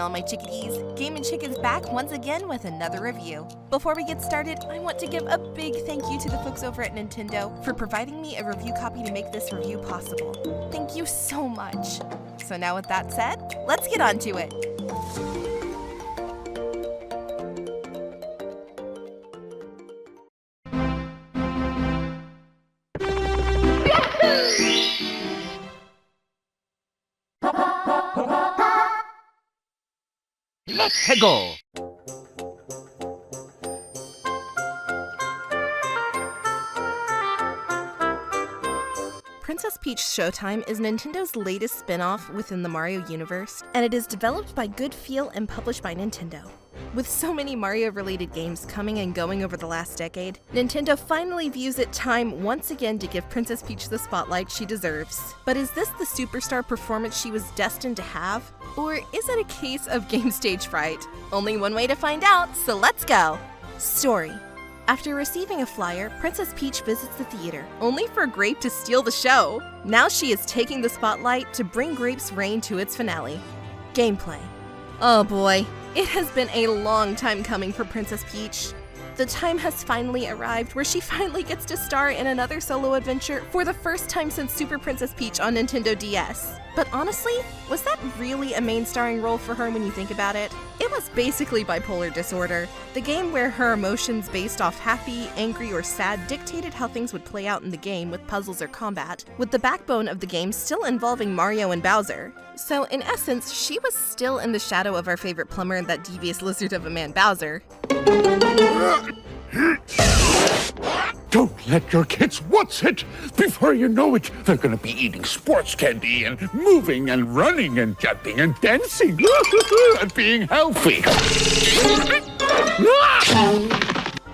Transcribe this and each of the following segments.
all my chickadees. Game and Chick is back once again with another review. Before we get started, I want to give a big thank you to the folks over at Nintendo for providing me a review copy to make this review possible. Thank you so much. So now with that said, let's get on to it. Let's go! Princess Peach Showtime is Nintendo's latest spin-off within the Mario universe, and it is developed by Good Feel and published by Nintendo. With so many Mario-related games coming and going over the last decade, Nintendo finally views it time once again to give Princess Peach the spotlight she deserves. But is this the superstar performance she was destined to have? Or is it a case of game stage fright? Only one way to find out, so let's go! Story. After receiving a flyer, Princess Peach visits the theater, only for Grape to steal the show. Now she is taking the spotlight to bring Grape's reign to its finale. Gameplay. Oh boy, it has been a long time coming for Princess Peach. The time has finally arrived where she finally gets to star in another solo adventure for the first time since Super Princess Peach on Nintendo DS. But honestly, was that really a main starring role for her when you think about it? It was basically bipolar disorder, the game where her emotions based off happy, angry, or sad dictated how things would play out in the game with puzzles or combat, with the backbone of the game still involving Mario and Bowser. So in essence, she was still in the shadow of our favorite plumber, that devious lizard of a man Bowser. Don't let your kids what's it. Before you know it, they're gonna be eating sports candy and moving and running and jumping and dancing and being healthy.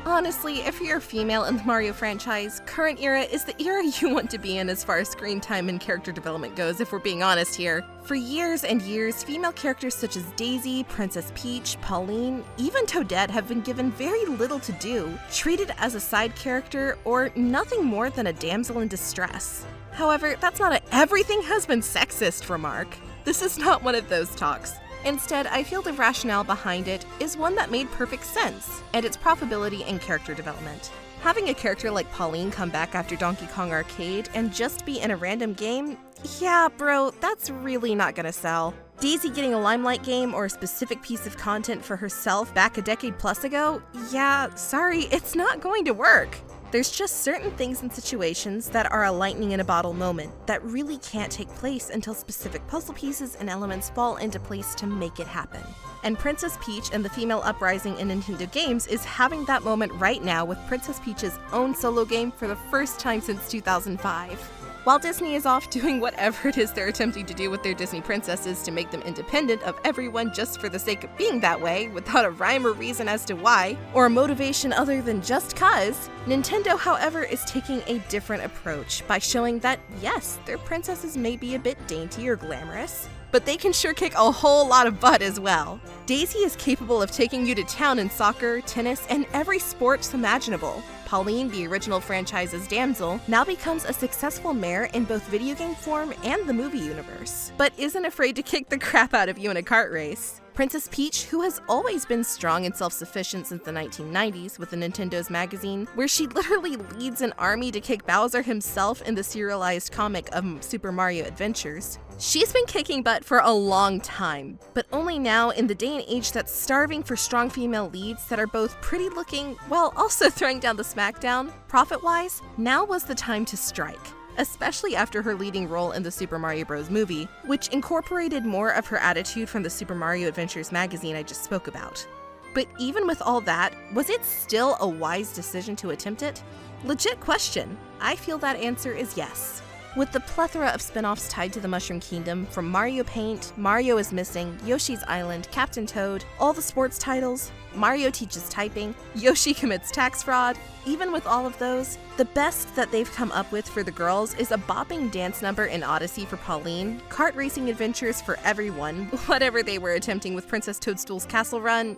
Honestly, if you're a female in the Mario franchise, current era is the era you want to be in as far as screen time and character development goes, if we're being honest here. For years and years, female characters such as Daisy, Princess Peach, Pauline, even Toadette have been given very little to do, treated as a side character, or nothing more than a damsel in distress. However, that's not a everything has been sexist remark. This is not one of those talks. Instead, I feel the rationale behind it is one that made perfect sense, and its profitability and character development. Having a character like Pauline come back after Donkey Kong Arcade and just be in a random game? Yeah, bro, that's really not gonna sell. Daisy getting a Limelight game or a specific piece of content for herself back a decade plus ago? Yeah, sorry, it's not going to work. There's just certain things and situations that are a lightning in a bottle moment that really can't take place until specific puzzle pieces and elements fall into place to make it happen. And Princess Peach and the female uprising in Nintendo games is having that moment right now with Princess Peach's own solo game for the first time since 2005. While Disney is off doing whatever it is they're attempting to do with their Disney princesses to make them independent of everyone just for the sake of being that way, without a rhyme or reason as to why, or a motivation other than just cuz, Nintendo, however, is taking a different approach by showing that, yes, their princesses may be a bit dainty or glamorous, but they can sure kick a whole lot of butt as well. Daisy is capable of taking you to town in soccer, tennis, and every sport imaginable. Pauline, the original franchise's damsel, now becomes a successful mare in both video game form and the movie universe, but isn't afraid to kick the crap out of you in a kart race. Princess Peach, who has always been strong and self-sufficient since the 1990s with the Nintendo's magazine, where she literally leads an army to kick Bowser himself in the serialized comic of Super Mario Adventures. She's been kicking butt for a long time, but only now in the day and age that's starving for strong female leads that are both pretty looking while also throwing down the smackdown, profit-wise, now was the time to strike. Especially after her leading role in the Super Mario Bros. Movie, which incorporated more of her attitude from the Super Mario Adventures magazine I just spoke about. But even with all that, was it still a wise decision to attempt it? Legit question. I feel that answer is yes. With the plethora of spin-offs tied to the Mushroom Kingdom, from Mario Paint, Mario is Missing, Yoshi's Island, Captain Toad, all the sports titles, Mario teaches typing, Yoshi commits tax fraud, even with all of those, the best that they've come up with for the girls is a bopping dance number in Odyssey for Pauline, kart racing adventures for everyone, whatever they were attempting with Princess Toadstool's Castle Run.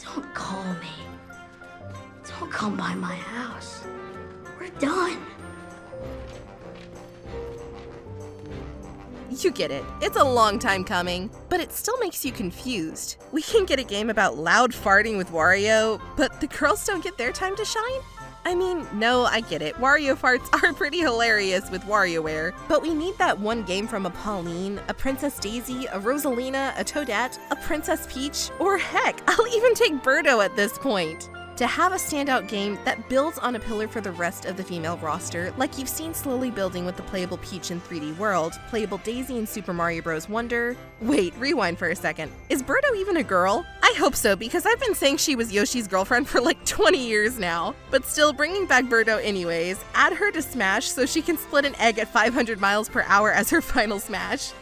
Don't call me. Don't come by my house. We're done. You get it, it's a long time coming, but it still makes you confused. We can get a game about loud farting with Wario, but the girls don't get their time to shine? I mean, no, I get it. Wario farts are pretty hilarious with WarioWare, but we need that one game from a Pauline, a Princess Daisy, a Rosalina, a Toadette, a Princess Peach, or heck, I'll even take Birdo at this point. To have a standout game that builds on a pillar for the rest of the female roster, like you've seen slowly building with the playable Peach in 3D World, playable Daisy in Super Mario Bros. Wonder. Wait, rewind for a second. Is Birdo even a girl? I hope so, because I've been saying she was Yoshi's girlfriend for like 20 years now. But still, bringing back Birdo anyways, add her to Smash so she can split an egg at 500 miles per hour as her final Smash.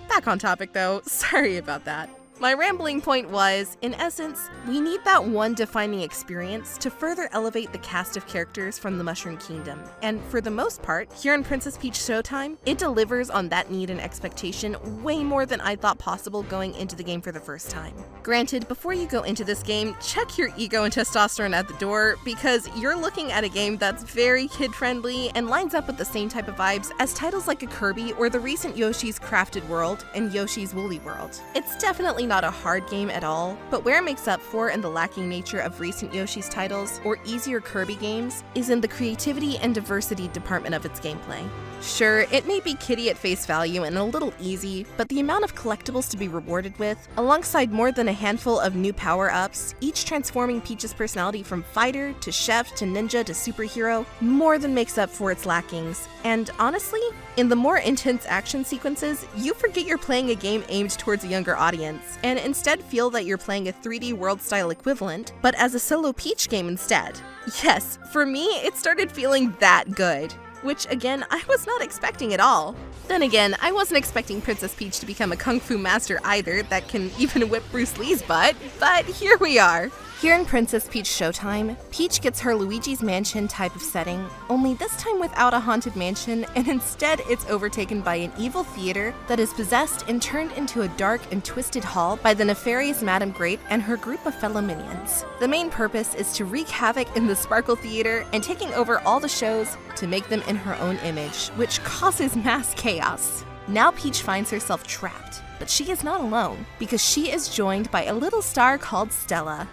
Back on topic though, sorry about that. My rambling point was, in essence, we need that one defining experience to further elevate the cast of characters from the Mushroom Kingdom, and for the most part, here in Princess Peach Showtime, it delivers on that need and expectation way more than I thought possible going into the game for the first time. Granted, before you go into this game, check your ego and testosterone at the door, because you're looking at a game that's very kid-friendly and lines up with the same type of vibes as titles like a Kirby or the recent Yoshi's Crafted World and Yoshi's Woolly World. It's definitely not a hard game at all, but where it makes up for in the lacking nature of recent Yoshi's titles or easier Kirby games is in the creativity and diversity department of its gameplay. Sure, it may be kiddie at face value and a little easy, but the amount of collectibles to be rewarded with, alongside more than a handful of new power-ups, each transforming Peach's personality from fighter to chef to ninja to superhero, more than makes up for its lackings. And honestly, in the more intense action sequences, you forget you're playing a game aimed towards a younger audience, and instead feel that you're playing a 3D World-style equivalent, but as a solo Peach game instead. Yes, for me, it started feeling that good. Which, again, I was not expecting at all. Then again, I wasn't expecting Princess Peach to become a kung fu master either that can even whip Bruce Lee's butt, but here we are. Here in Princess Peach Showtime, Peach gets her Luigi's Mansion type of setting, only this time without a haunted mansion, and instead it's overtaken by an evil theater that is possessed and turned into a dark and twisted hall by the nefarious Madame Grape and her group of fellow minions. The main purpose is to wreak havoc in the Sparkle Theater and taking over all the shows to make them in her own image, which causes mass chaos. Now Peach finds herself trapped, but she is not alone, because she is joined by a little star called Stella.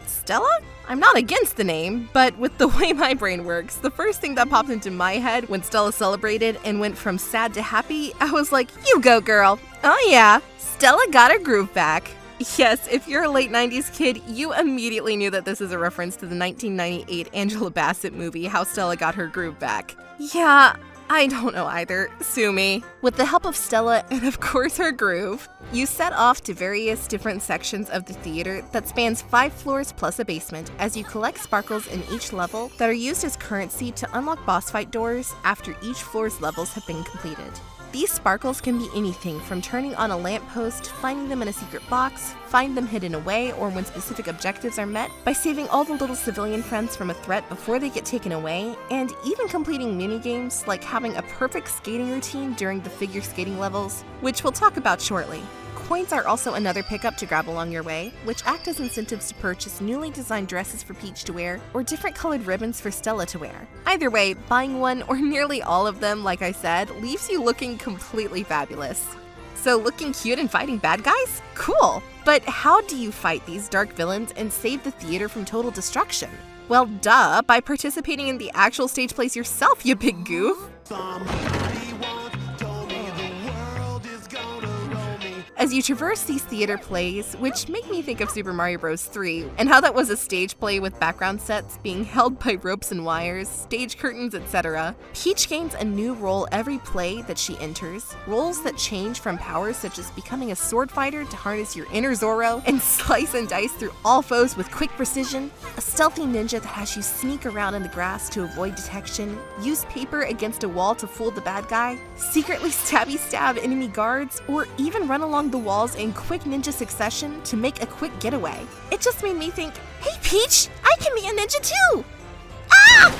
Stella? I'm not against the name, but with the way my brain works, the first thing that popped into my head when Stella celebrated and went from sad to happy, I was like, you go girl. Oh yeah, Stella got her groove back. Yes, if you're a late 90s kid, you immediately knew that this is a reference to the 1998 Angela Bassett movie, How Stella Got Her Groove Back. Yeah, I don't know either. Sue me. With the help of Stella and of course her groove, you set off to various different sections of the theater that spans 5 floors plus a basement as you collect sparkles in each level that are used as currency to unlock boss fight doors after each floor's levels have been completed. These sparkles can be anything from turning on a lamppost, finding them in a secret box, find them hidden away, or when specific objectives are met, by saving all the little civilian friends from a threat before they get taken away, and even completing minigames like having a perfect skating routine during the figure skating levels, which we'll talk about shortly. Coins are also another pickup to grab along your way, which act as incentives to purchase newly designed dresses for Peach to wear, or different colored ribbons for Stella to wear. Either way, buying one or nearly all of them, like I said, leaves you looking completely fabulous. So looking cute and fighting bad guys? Cool! But how do you fight these dark villains and save the theater from total destruction? Well, duh, by participating in the actual stage plays yourself, you big goof! As you traverse these theater plays, which make me think of Super Mario Bros. 3, and how that was a stage play with background sets being held by ropes and wires, stage curtains, etc., Peach gains a new role every play that she enters, roles that change from powers such as becoming a sword fighter to harness your inner Zorro and slice and dice through all foes with quick precision, a stealthy ninja that has you sneak around in the grass to avoid detection, use paper against a wall to fool the bad guy, secretly stab enemy guards, or even run along the walls in quick ninja succession to make a quick getaway. It just made me think, hey Peach, I can be a ninja too! Ah!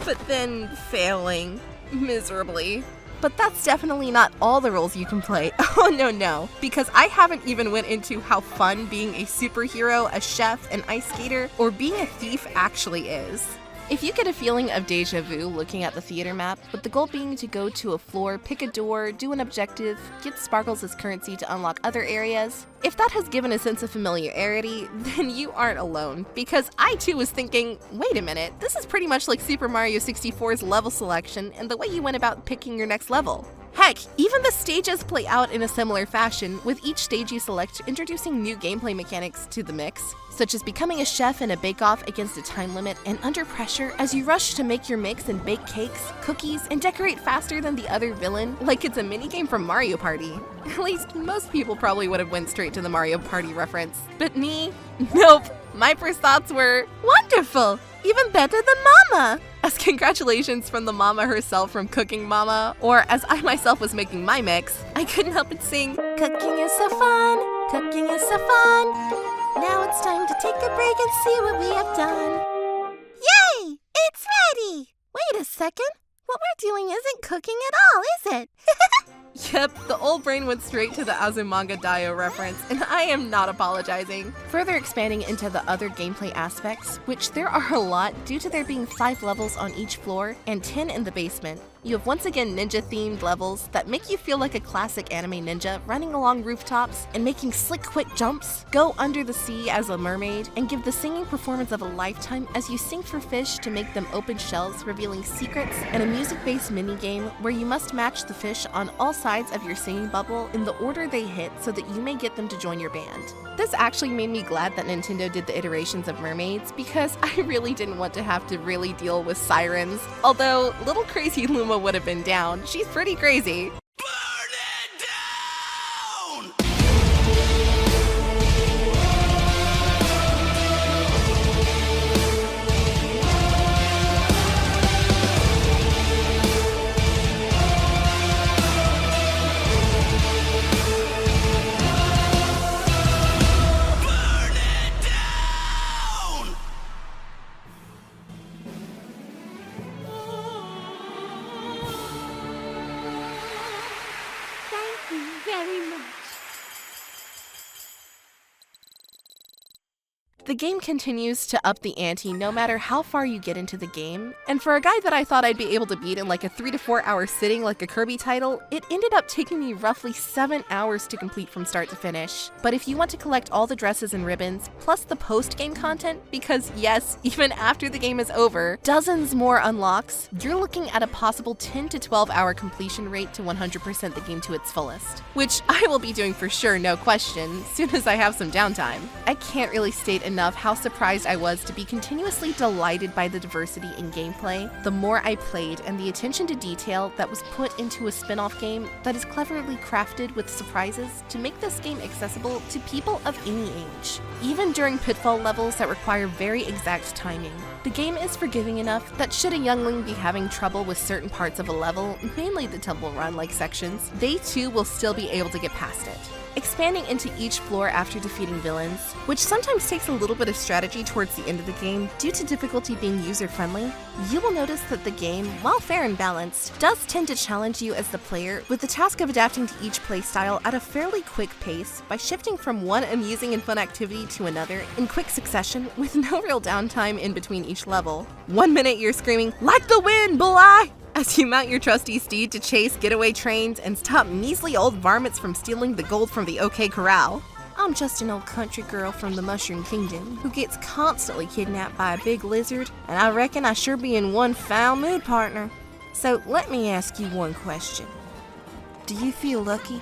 But then failing miserably. But that's definitely not all the roles you can play. Oh no, because I haven't even went into how fun being a superhero, a chef, an ice skater, or being a thief actually is. If you get a feeling of deja vu looking at the theater map, with the goal being to go to a floor, pick a door, do an objective, get sparkles as currency to unlock other areas, if that has given a sense of familiarity, then you aren't alone, because I too was thinking, wait a minute, this is pretty much like Super Mario 64's level selection and the way you went about picking your next level. Heck, even the stages play out in a similar fashion, with each stage you select introducing new gameplay mechanics to the mix, such as becoming a chef in a bake-off against a time limit and under pressure as you rush to make your mix and bake cakes, cookies, and decorate faster than the other villain, like it's a minigame from Mario Party. At least most people probably would have went straight to the Mario Party reference. But me? Nope. My first thoughts were, wonderful! Even better than Mama! As congratulations from the mama herself from Cooking Mama, or as I myself was making my mix, I couldn't help but sing, cooking is so fun, cooking is so fun. Now it's time to take a break and see what we have done. Yay! It's ready! Wait a second. What we're doing isn't cooking at all, is it? Yep, the old brain went straight to the Azumanga Daioh reference, and I am not apologizing. Further expanding into the other gameplay aspects, which there are a lot due to there being 5 levels on each floor and 10 in the basement, you have once again ninja-themed levels that make you feel like a classic anime ninja running along rooftops and making slick quick jumps, go under the sea as a mermaid, and give the singing performance of a lifetime as you sing for fish to make them open shells revealing secrets, and a music-based minigame where you must match the fish on all sides of your singing bubble in the order they hit so that you may get them to join your band. This actually made me glad that Nintendo did the iterations of mermaids because I really didn't want to have to really deal with sirens, although little crazy Luma would have been down. She's pretty crazy. The game continues to up the ante no matter how far you get into the game, and for a guy that I thought I'd be able to beat in like a 3 to 4 hour sitting like a Kirby title, it ended up taking me roughly 7 hours to complete from start to finish. But if you want to collect all the dresses and ribbons, plus the post-game content, because yes, even after the game is over, dozens more unlocks, you're looking at a possible 10 to 12 hour completion rate to 100% the game to its fullest. Which I will be doing for sure, no question, soon as I have some downtime. I can't really state enough how surprised I was to be continuously delighted by the diversity in gameplay the more I played and the attention to detail that was put into a spin-off game that is cleverly crafted with surprises to make this game accessible to people of any age. Even during pitfall levels that require very exact timing, the game is forgiving enough that should a youngling be having trouble with certain parts of a level, mainly the temple run-like sections, they too will still be able to get past it. Expanding into each floor after defeating villains, which sometimes takes a little bit of strategy towards the end of the game due to difficulty being user-friendly, you will notice that the game, while fair and balanced, does tend to challenge you as the player with the task of adapting to each playstyle at a fairly quick pace by shifting from one amusing and fun activity to another in quick succession with no real downtime in between each level. 1 minute you're screaming, "Like the wind, boy!" as you mount your trusty steed to chase getaway trains and stop measly old varmints from stealing the gold from the OK Corral. I'm just an old country girl from the Mushroom Kingdom who gets constantly kidnapped by a big lizard, and I reckon I sure be in one foul mood, partner. So let me ask you one question. Do you feel lucky?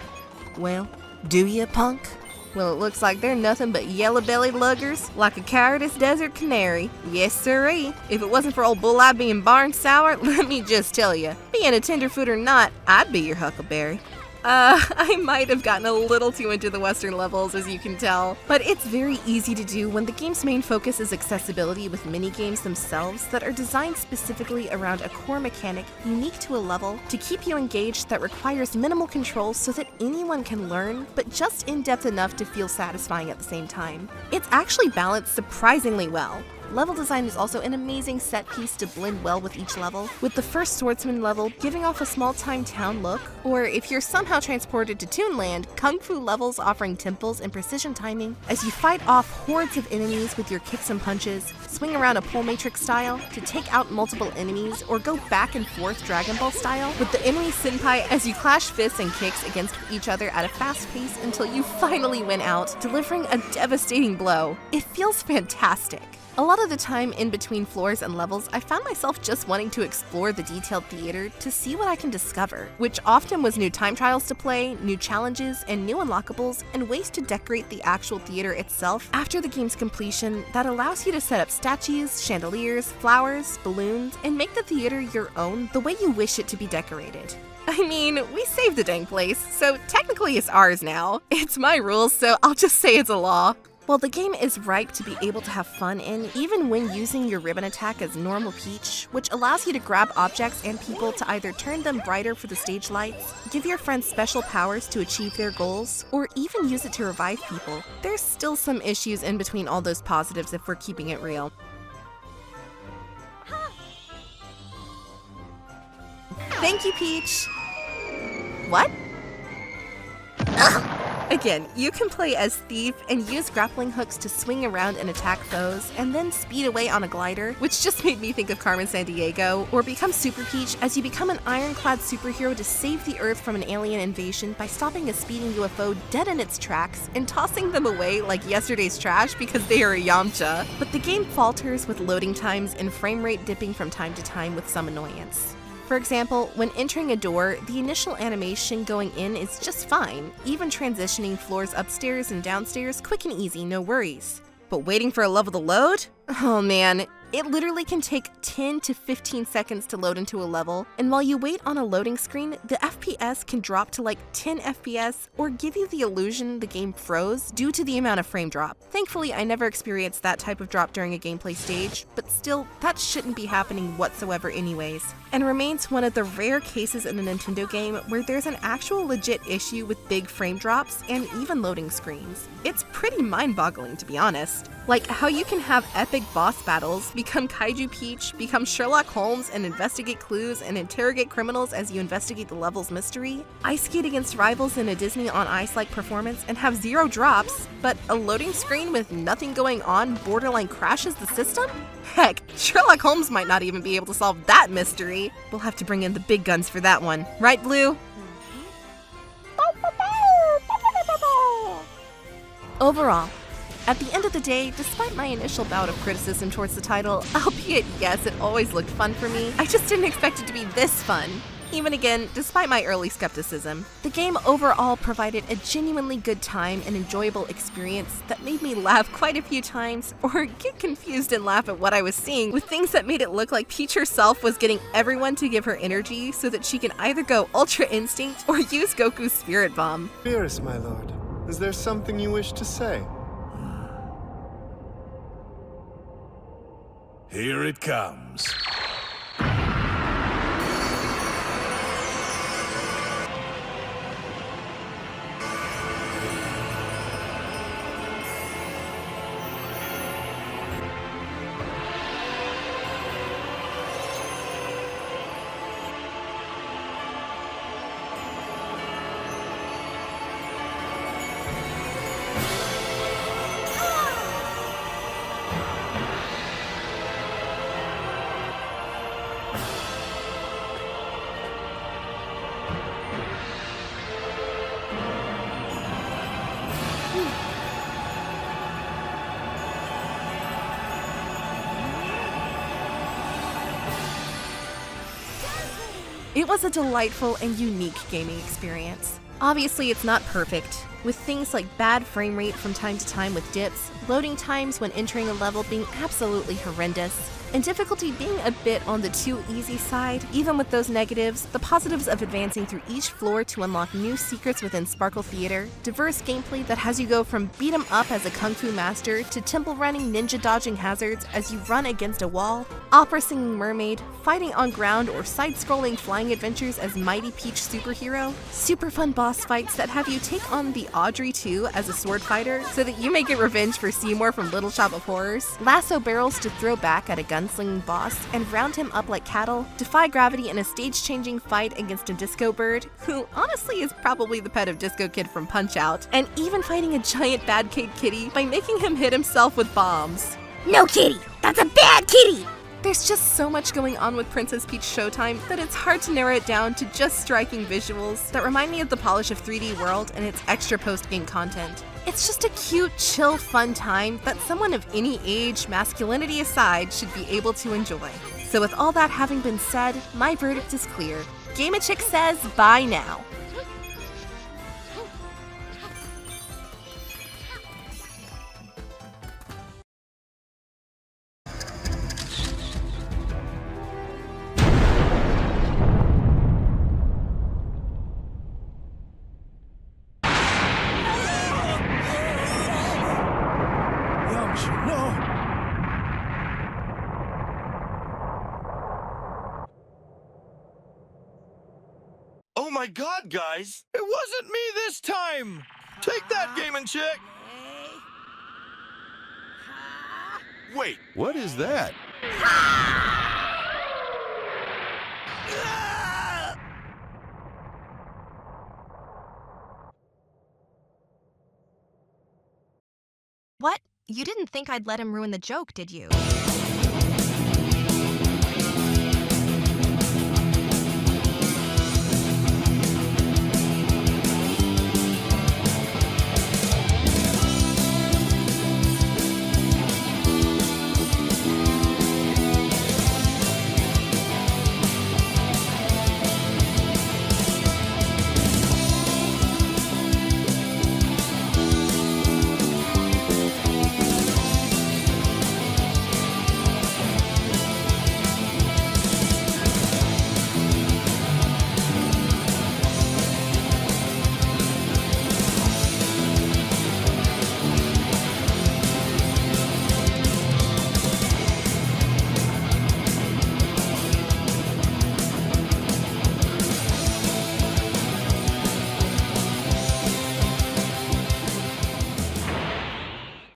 Well, do you, punk? Well, it looks like they're nothing but yellow-bellied luggers, like a cowardice desert canary. Yes, sirree. If it wasn't for old Bull-Eye being barn sour, let me just tell you, being a tenderfoot or not, I'd be your huckleberry. I might have gotten a little too into the Western levels, as you can tell, but it's very easy to do when the game's main focus is accessibility with mini-games themselves that are designed specifically around a core mechanic unique to a level to keep you engaged that requires minimal controls so that anyone can learn, but just in-depth enough to feel satisfying at the same time. It's actually balanced surprisingly well. Level design is also an amazing set piece to blend well with each level, with the first swordsman level giving off a small-time town look, or if you're somehow transported to Toonland, Kung Fu levels offering temples and precision timing as you fight off hordes of enemies with your kicks and punches, swing around a pole matrix style to take out multiple enemies, or go back and forth Dragon Ball style with the enemy senpai as you clash fists and kicks against each other at a fast pace until you finally win out, delivering a devastating blow. It feels fantastic. A lot of the time in between floors and levels, I found myself just wanting to explore the detailed theater to see what I can discover, which often was new time trials to play, new challenges, and new unlockables, and ways to decorate the actual theater itself after the game's completion that allows you to set up statues, chandeliers, flowers, balloons, and make the theater your own the way you wish it to be decorated. I mean, we saved the dang place, so technically it's ours now. It's my rules, so I'll just say it's a law. While the game is ripe to be able to have fun in, even when using your ribbon attack as normal Peach, which allows you to grab objects and people to either turn them brighter for the stage lights, give your friends special powers to achieve their goals, or even use it to revive people, there's still some issues in between all those positives if we're keeping it real. Thank you, Peach! What? Again, you can play as Thief and use grappling hooks to swing around and attack foes, and then speed away on a glider, which just made me think of Carmen Sandiego, or become Super Peach as you become an ironclad superhero to save the Earth from an alien invasion by stopping a speeding UFO dead in its tracks and tossing them away like yesterday's trash because they are a Yamcha. But the game falters with loading times and frame rate dipping from time to time with some annoyance. For example, when entering a door, the initial animation going in is just fine, even transitioning floors upstairs and downstairs quick and easy, no worries. But waiting for a level to load? Oh man, it literally can take 10 to 15 seconds to load into a level, and while you wait on a loading screen, the FPS can drop to like 10 FPS or give you the illusion the game froze due to the amount of frame drop. Thankfully, I never experienced that type of drop during a gameplay stage, but still, that shouldn't be happening whatsoever anyways, and remains one of the rare cases in a Nintendo game where there's an actual legit issue with big frame drops and even loading screens. It's pretty mind-boggling, to be honest. Like how you can have epic boss battles, become Kaiju Peach, become Sherlock Holmes and investigate clues and interrogate criminals as you investigate the level's mystery, ice skate against rivals in a Disney on Ice-like performance and have 0 drops, but a loading screen with nothing going on borderline crashes the system? Heck, Sherlock Holmes might not even be able to solve that mystery. We'll have to bring in the big guns for that one. Right, Blue? Overall, at the end of the day, despite my initial bout of criticism towards the title, albeit yes, it always looked fun for me, I just didn't expect it to be this fun. Even again, despite my early skepticism, the game overall provided a genuinely good time and enjoyable experience that made me laugh quite a few times, or get confused and laugh at what I was seeing with things that made it look like Peach herself was getting everyone to give her energy so that she can either go Ultra Instinct or use Goku's Spirit Bomb. Beerus, my lord, is there something you wish to say? Here it comes. It was a delightful and unique gaming experience. Obviously, it's not perfect, with things like bad frame rate from time to time with dips, loading times when entering a level being absolutely horrendous, and difficulty being a bit on the too easy side. Even with those negatives, the positives of advancing through each floor to unlock new secrets within Sparkle Theater, diverse gameplay that has you go from beat 'em up as a kung fu master to temple running ninja dodging hazards as you run against a wall, opera singing mermaid, fighting on ground or side-scrolling flying adventures as Mighty Peach superhero, super fun boss fights that have you take on the Audrey 2 as a sword fighter so that you may get revenge for Seymour from Little Shop of Horrors, lasso barrels to throw back at a gunslinging boss and round him up like cattle, defy gravity in a stage-changing fight against a disco bird, who honestly is probably the pet of Disco Kid from Punch-Out, and even fighting a giant bad kid kitty by making him hit himself with bombs. No kitty! That's a bad kitty! There's just so much going on with Princess Peach Showtime that it's hard to narrow it down to just striking visuals that remind me of the polish of 3D World and its extra post-game content. It's just a cute, chill, fun time that someone of any age, masculinity aside, should be able to enjoy. So with all that having been said, my verdict is clear. Game-A-Chick says bye now. Oh my god, guys! It wasn't me this time! Take that, Game-A-Chick! Wait, what is that? What? You didn't think I'd let him ruin the joke, did you?